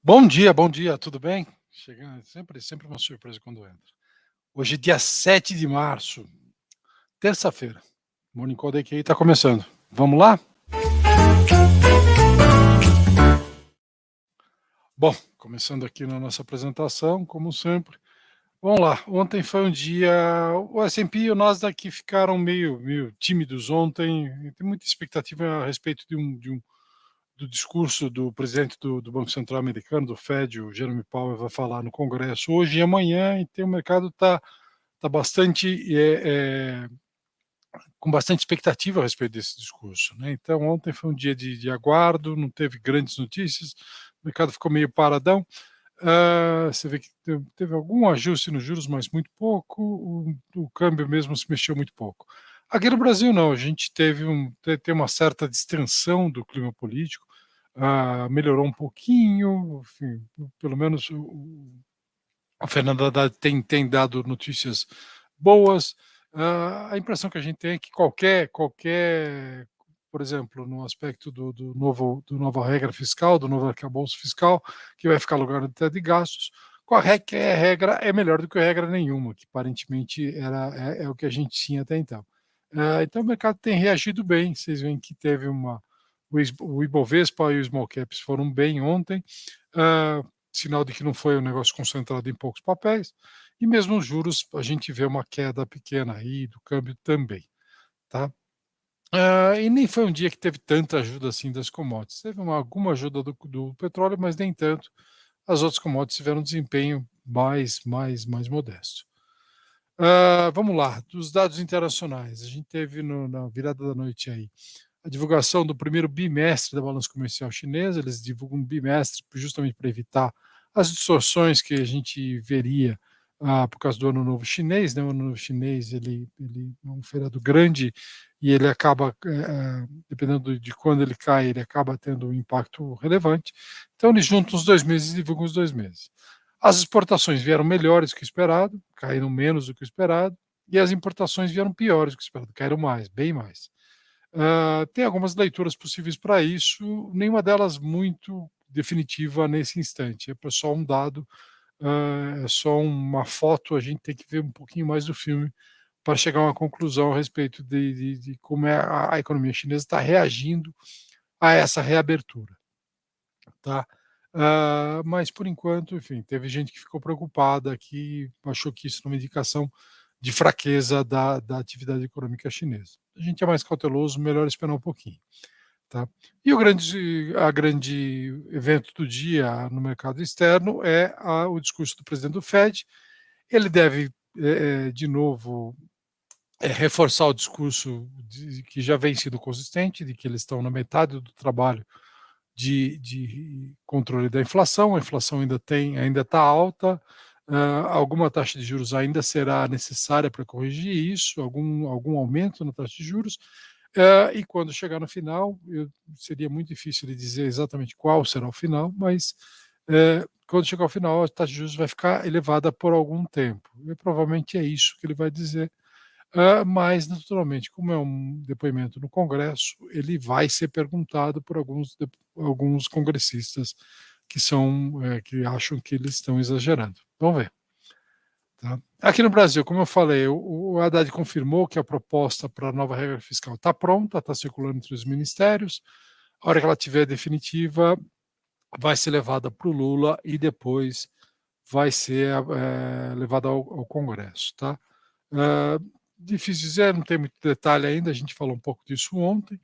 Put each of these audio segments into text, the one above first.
Bom dia, tudo bem? Chegando, sempre uma surpresa quando entra. Hoje é dia 7 de março, terça-feira. Morning Call da EQI está começando. Vamos lá? Bom, começando aqui na nossa apresentação, como sempre. Vamos lá, ontem foi um dia. O S&P e o Nasdaq ficaram meio tímidos ontem. Tem muita expectativa a respeito do discurso do presidente do Banco Central americano, do Fed, o Jeremy Powell, vai falar no Congresso hoje e amanhã, então o mercado está bastante com bastante expectativa a respeito desse discurso, né? Então ontem foi um dia de aguardo, não teve grandes notícias, o mercado ficou meio paradão. Você vê que teve algum ajuste nos juros, mas muito pouco. O câmbio mesmo se mexeu muito pouco. Aqui no Brasil não, a gente tem uma certa distensão do clima político, melhorou um pouquinho, enfim, pelo menos a Fernanda Haddad tem dado notícias boas. A impressão que a gente tem é que por exemplo, no aspecto do nova regra fiscal, do novo arcabouço fiscal, que vai ficar no lugar do teto de gastos, qualquer regra é melhor do que regra nenhuma, que aparentemente é o que a gente tinha até então. Então o mercado tem reagido bem, vocês veem que teve o Ibovespa e os small caps foram bem ontem, sinal de que não foi um negócio concentrado em poucos papéis, e mesmo os juros a gente vê uma queda pequena aí do câmbio também, tá? E nem foi um dia que teve tanta ajuda assim das commodities, teve alguma ajuda do petróleo, mas nem tanto. As outras commodities tiveram um desempenho mais modesto. Vamos lá, dos dados internacionais, a gente teve na virada da noite aí a divulgação do primeiro bimestre da balança comercial chinesa. Eles divulgam um bimestre justamente para evitar as distorções que a gente veria por causa do Ano Novo Chinês, né? O Ano Novo Chinês ele é um feriado grande e ele acaba, dependendo de quando ele cai, ele acaba tendo um impacto relevante. Então eles juntam os 2 meses e divulgam os 2 meses. As exportações vieram melhores do que o esperado, caíram menos do que o esperado, e as importações vieram piores do que o esperado, caíram mais, bem mais. Tem algumas leituras possíveis para isso, nenhuma delas muito definitiva nesse instante. É só um dado, é só uma foto. A gente tem que ver um pouquinho mais do filme para chegar a uma conclusão a respeito de como a economia chinesa está reagindo a essa reabertura, tá? Mas por enquanto, enfim, teve gente que ficou preocupada, que achou que isso era uma indicação de fraqueza da atividade econômica chinesa. A gente é mais cauteloso, melhor esperar um pouquinho, tá? E a grande evento do dia no mercado externo é o discurso do presidente do Fed. Ele deve, de novo, reforçar o discurso que já vem sido consistente, de que eles estão na metade do trabalho de controle da inflação. A inflação ainda está alta, alguma taxa de juros ainda será necessária para corrigir isso, algum aumento na taxa de juros, e quando chegar no final, seria muito difícil de dizer exatamente qual será o final, mas quando chegar ao final, a taxa de juros vai ficar elevada por algum tempo, e provavelmente é isso que ele vai dizer. Mas, naturalmente, como é um depoimento no Congresso, ele vai ser perguntado por alguns congressistas que acham que eles estão exagerando. Vamos ver. Tá? Aqui no Brasil, como eu falei, o Haddad confirmou que a proposta para a nova regra fiscal está pronta, está circulando entre os ministérios. A hora que ela estiver definitiva, vai ser levada para o Lula e depois vai ser levada ao Congresso. Tá? Difícil dizer, não tem muito detalhe ainda, a gente falou um pouco disso ontem,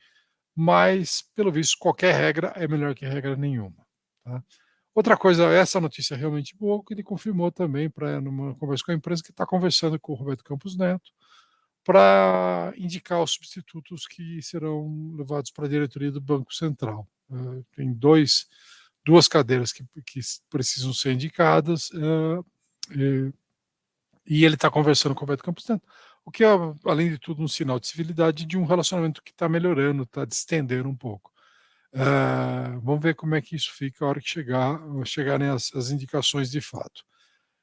mas, pelo visto, qualquer regra é melhor que regra nenhuma. Tá? Outra coisa, essa notícia é realmente boa, que ele confirmou também, numa conversa com a imprensa, que está conversando com o Roberto Campos Neto para indicar os substitutos que serão levados para a diretoria do Banco Central. Tem duas cadeiras que precisam ser indicadas, e ele está conversando com o Roberto Campos Neto, o que é, além de tudo, um sinal de civilidade de um relacionamento que está melhorando, está distendendo um pouco. Vamos ver como é que isso fica a hora que chegarem as indicações de fato.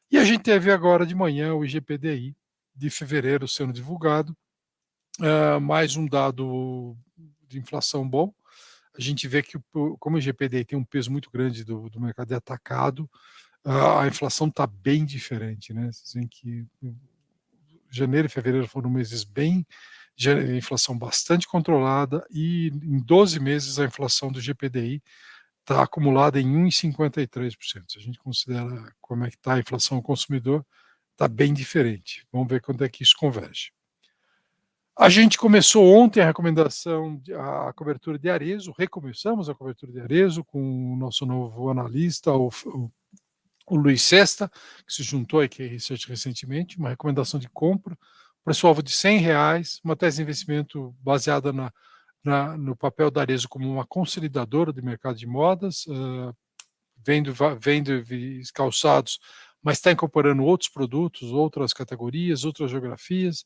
E a gente teve agora de manhã o IGPDI de fevereiro sendo divulgado, mais um dado de inflação bom. a gente vê que como o GPDI tem um peso muito grande do mercado de atacado, a inflação está bem diferente, né? Vocês veem que janeiro e fevereiro foram meses bem, inflação bastante controlada, e em 12 meses a inflação do GPDI está acumulada em 1,53%. Se a gente considera como é que está a inflação ao consumidor, está bem diferente. Vamos ver quando é que isso converge. A gente começou ontem a recomendação, a cobertura de Arezzo, recomeçamos a cobertura de Arezzo com o nosso novo analista, o Luiz Sesta, que se juntou à IK Research recentemente, uma recomendação de compra, preço-alvo de R$100, uma tese de investimento baseada no papel da Arezzo como uma consolidadora do mercado de modas, vendo calçados, mas está incorporando outros produtos, outras categorias, outras geografias,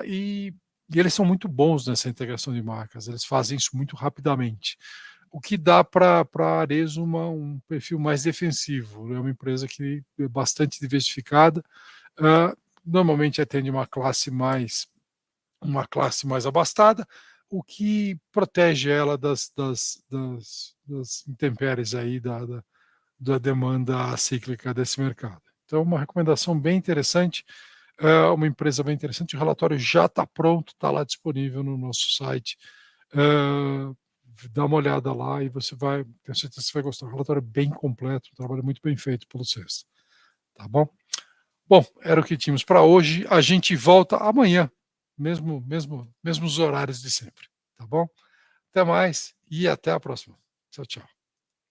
e eles são muito bons nessa integração de marcas, eles fazem isso muito rapidamente, o que dá para a Arezzo um perfil mais defensivo. É uma empresa que é bastante diversificada, normalmente atende uma classe mais abastada, o que protege ela das intempéries aí da demanda cíclica desse mercado. Então, uma recomendação bem interessante, uma empresa bem interessante. O relatório já está pronto, está lá disponível no nosso site. Dá uma olhada lá e tenho certeza que você vai gostar. Um relatório bem completo, um trabalho muito bem feito pelo Sesta. Tá bom? Bom, era o que tínhamos para hoje. A gente volta amanhã, mesmos horários de sempre. Tá bom? Até mais e até a próxima. Tchau, tchau.